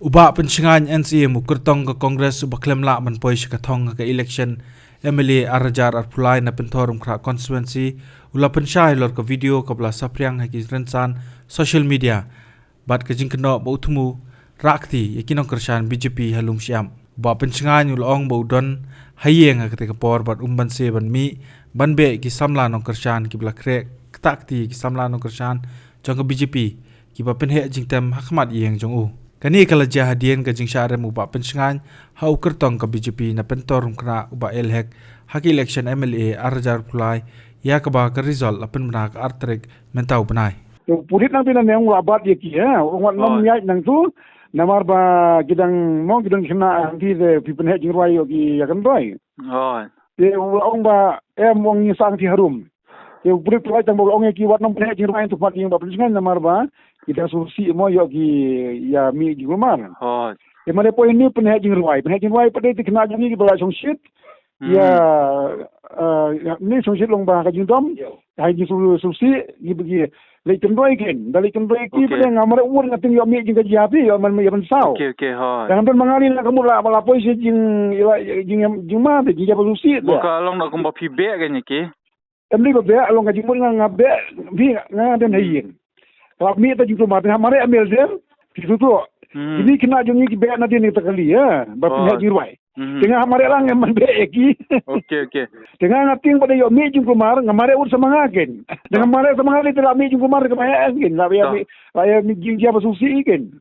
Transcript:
Uba pencingan NCA mukertong ke Kongres ubaklem la manpoi sikatong ke election MLA Arajar Arpulai na pentorum kra constituency ula pensyai lor ke video ke belah sapriang haki rensan social media bat ke jingkeno bautumu rakti yakinong kersan BJP halum siam uba pencingan ulong baudon hayeng ketika por bat umban se ban mi banbe ki samla nong kersan ki belah krek takti ki samla nong kersan jong ke BJP ki ba penhe jingtem hakmat yeng jong u kani kala jahadian ke jing syarem uba pencingan hau kertong ke BJP na pentorum kena uba elhek haki election MLA Arajar Arpulai ya ke ba ke result apen benak artrek mentau benai purit nang pinan yang labat ye ki ya orang nom nyai nang tu namar ba gidang mo gidang kena anti de pipen he jingrai yo ki ya kan boy ye orang ba wong ni sang ti harum ye purit purit tang bo ong ki wat nom he jingrai tu pat yang ba pencingan namar ba kita solusi mo yo ki ya mi jingumar ye mare po ini pen he jingrai pada ti kena jingi ki bala song shit ya ni song shit long ba ka jingdom hai ji solusi ni bagi lấy chân đôi kén, dari chân đôi kia pada ngamar uur ngatin yo mi jingga jiapi yo man man sao. Jangan pun mengalih lah kamu lah malapoi si jing mana jing apa lusi. Buka long nak kumpa pibe kan ki. Emli ko be long ngajing mun ngabe bi ngaden hayin. Kalau mi ta jing mati hamare amel dem itu tu. Ini kena jungi ki be na dia ni takali ya, bapa ni jirwai. Dengan hamare lang yang be ki. Okey. Dengan ngating pada yo mi jing kumar ngamare ur semangaken. Dengan mare semangat itu mi jing kumar kemaya kin. Saya mi jing dia basusi kin.